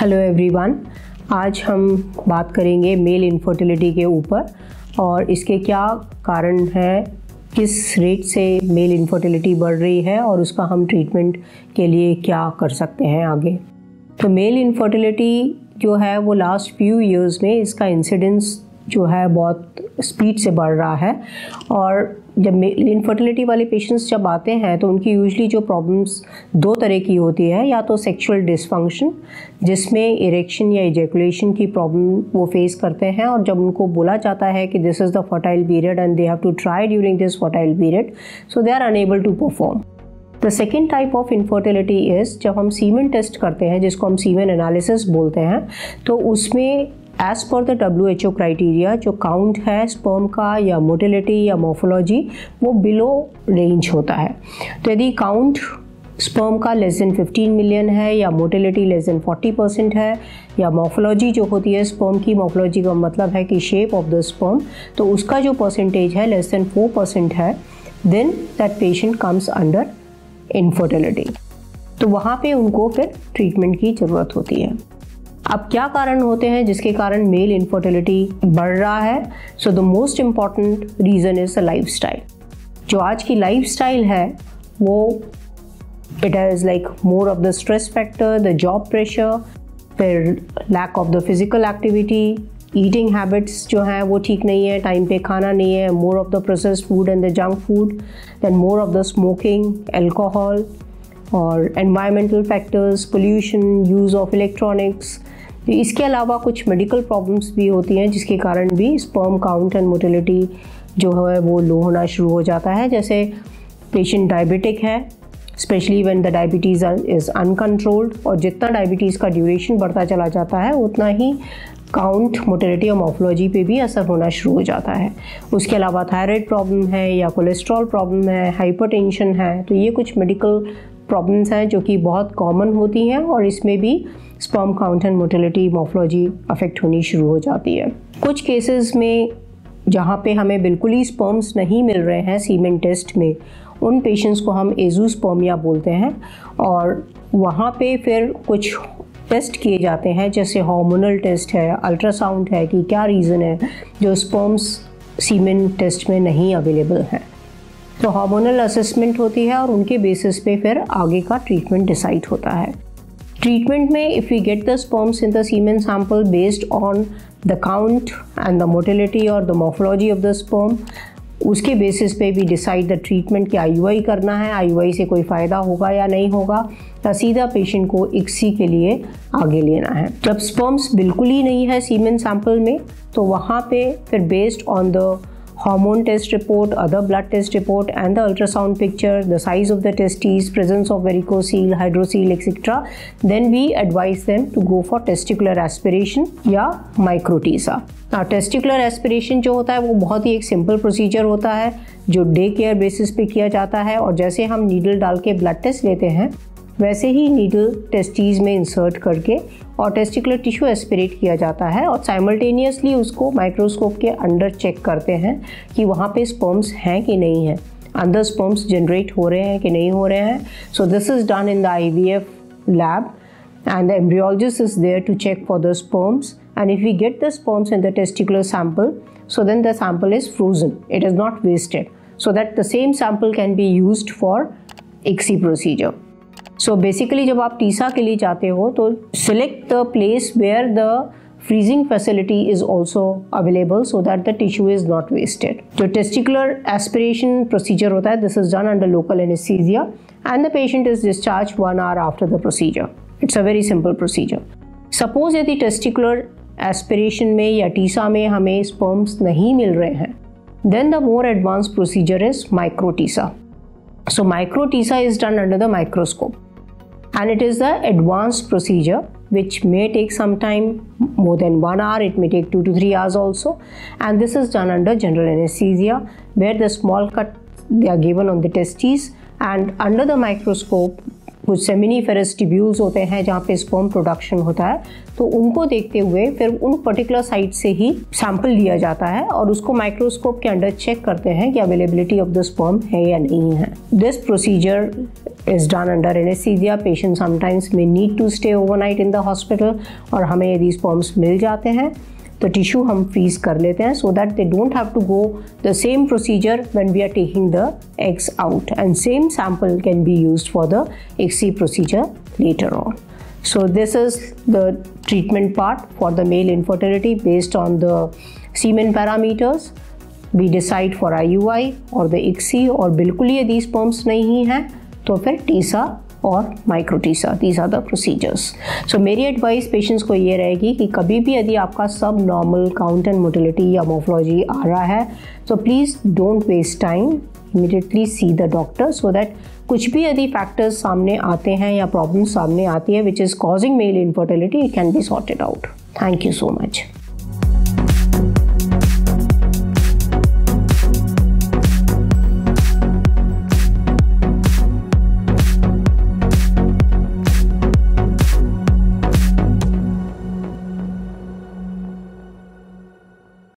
Hello everyone, आज हम बात करेंगे मेल इनफर्टिलिटी के ऊपर और इसके क्या कारण हैं, किस रेट से मेल इनफर्टिलिटी बढ़ रही है और उसका हम ट्रीटमेंट के लिए क्या कर सकते हैं आगे। तो मेल इनफर्टिलिटी जो है वो लास्ट फ्यू इयर्स में इसका इंसिडेंस जो है बहुत स्पीड से बढ़ रहा है। और जब मेल इनफर्टिलिटी वाले पेशेंट्स जब आते हैं तो उनकी यूजुअली जो प्रॉब्लम्स दो तरह की होती है, या तो सेक्सुअल डिसफंक्शन जिसमें इरेक्शन या इजैकुलेशन की प्रॉब्लम वो फेस करते हैं, और जब उनको बोला जाता है कि this is the fertile period and they have to try during this fertile period, so they are unable to perform. The second type of infertility is जब हम सीमेन टेस्ट करते हैं, जिसको हम सीमेन एनालिसिस बोलते हैं, तो उसमें एज पर द WHO क्राइटेरिया जो काउंट है स्पर्म का या मोटिलिटी या मॉर्फोलॉजी वो बिलो रेंज होता है। तो यदि काउंट स्पर्म का लेस देन 15 मिलियन है या मोटिलिटी लेस देन 40% है, या मॉर्फोलॉजी जो होती है स्पर्म की, मॉर्फोलॉजी का मतलब है कि शेप ऑफ द स्पर्म, तो उसका जो परसेंटेज है लेस देन 4% है, then that patient comes under infertility. तो वहाँ पे उनको फिर ट्रीटमेंट की ज़रूरत होती है। अब क्या कारण होते हैं जिसके कारण मेल इनफर्टिलिटी बढ़ रहा है? So the most important reason is the lifestyle. जो आज की लाइफस्टाइल है वो it is like more of the stress factor, the job pressure, फिर lack of the physical activity, eating habits जो हैं वो ठीक नहीं है, टाइम पे खाना नहीं है, more of the processed food and the junk food, then more of the smoking, alcohol, और environmental factors, pollution, use of electronics. इसके अलावा कुछ मेडिकल प्रॉब्लम्स भी होती हैं जिसके कारण भी स्पर्म काउंट एंड मोटिलिटी जो है वो लो होना शुरू हो जाता है। जैसे पेशेंट डायबिटिक है, specially when the diabetes is uncontrolled, और जितना डायबिटीज़ का ड्यूरेशन बढ़ता चला जाता है उतना ही काउंट, मोटिलिटी और मॉर्फोलॉजी पे भी असर होना शुरू हो जाता है। उसके अलावा थायराइड प्रॉब्लम है या कोलेस्ट्रॉल प्रॉब्लम है, हाइपरटेंशन है, तो ये कुछ मेडिकल प्रॉब्लम्स हैं जो कि बहुत कॉमन होती हैं, और इसमें भी sperm count and motility, morphology affect होनी शुरू हो जाती है। कुछ केसेस में जहाँ पे हमें बिल्कुल ही स्पर्म्स नहीं मिल रहे हैं सीमेन टेस्ट में, उन पेशेंट्स को हम एज़ोस्पर्मिया बोलते हैं, और वहाँ पे फिर कुछ टेस्ट किए जाते हैं जैसे हार्मोनल टेस्ट है, अल्ट्रासाउंड है कि क्या रीज़न है जो स्पर्म्स सीमेन टेस्ट में नहीं अवेलेबल हैं। तो हार्मोनल असेसमेंट होती है और उनके बेसिस पे फिर आगे का ट्रीटमेंट डिसाइड होता है। ट्रीटमेंट में if we get the sperms in the semen sample based on the count and the motility और the morphology of the sperm, उसके बेसिस पे भी डिसाइड द ट्रीटमेंट कि IUI करना है, IUI से कोई फ़ायदा होगा या नहीं होगा, या सीधा पेशेंट को ICSI के लिए आगे लेना है। जब स्पर्म्स बिल्कुल ही नहीं है सीमेन सैंपल में, तो वहाँ पे फिर based on the hormone test report, other blood test report and the ultrasound picture, the size of the testes, presence of varicocele, hydrocele, etc. Then we advise them to go for testicular aspiration या micro-TISA. Now testicular aspiration जो होता है वो बहुत ही एक simple procedure होता है जो डे केयर बेसिस पे किया जाता है, और जैसे हम नीडल डाल के ब्लड टेस्ट लेते हैं वैसे ही नीडल टेस्टीज में इंसर्ट करके और टेस्टिकुलर टिश्यू एस्पिरेट किया जाता है, और साइमल्टेनियसली उसको माइक्रोस्कोप के अंडर चेक करते हैं कि वहाँ पे स्पर्म्स हैं कि नहीं हैं, अंदर स्पर्म्स जनरेट हो रहे हैं कि नहीं हो रहे हैं। So this is done in the IVF lab and the embryologist is there to check for the sperms, and if we get the sperms in the testicular sample, so then the sample is frozen, it is not wasted, so that the same sample can be used for ICSI procedure. So basically जब आप Tessa के लिए जाते हो तो select the place where the freezing facility is also available so that the tissue is not wasted. जो testicular aspiration procedure होता है, this is done under local anesthesia and the patient is discharged 1 hour after the procedure. It's a very simple procedure. Suppose यदि testicular aspiration में या Tessa में हमें sperms नहीं मिल रहे हैं, then the more advanced procedure is micro-TISA. So micro-TISA is done under the microscope, and it is the advanced procedure which may take some time, more than 1 hour, it may take 2 to 3 hours also, and this is done under general anesthesia where the small cut they are given on the testes, and under the microscope कुछ seminiferous tubules होते हैं जहाँ पे sperm production होता है, तो उनको देखते हुए फिर उन पर्टिकुलर साइट से ही सैंपल लिया जाता है और उसको माइक्रोस्कोप के अंडर चेक करते हैं कि अवेलेबिलिटी ऑफ द स्पर्म है या नहीं है। This procedure is done under anesthesia. Patient sometimes may need to stay overnight in the hospital और हमें यदि sperms मिल जाते हैं तो टिश्यू हम फ्रीज कर लेते हैं so that they don't have to go the same procedure when we are taking the eggs out, and same sample can be used for the ICSI procedure later on. So this is the treatment part for the male infertility based on the semen parameters. We decide for IUI और the ICSI, और बिल्कुल ही यदि sperms नहीं है तो फिर TESA और micro TESA, these are the procedures. So मेरी एडवाइस पेशेंट्स को ये रहेगी कि कभी भी यदि आपका सब नॉर्मल काउंट एंड मोटिलिटी या मोर्फोलॉजी आ रहा है तो please don't waste time, immediately see the doctor so that कुछ भी यदि फैक्टर्स सामने आते हैं या प्रॉब्लम सामने आती है which is causing male infertility, it can be sorted out. Thank you so much.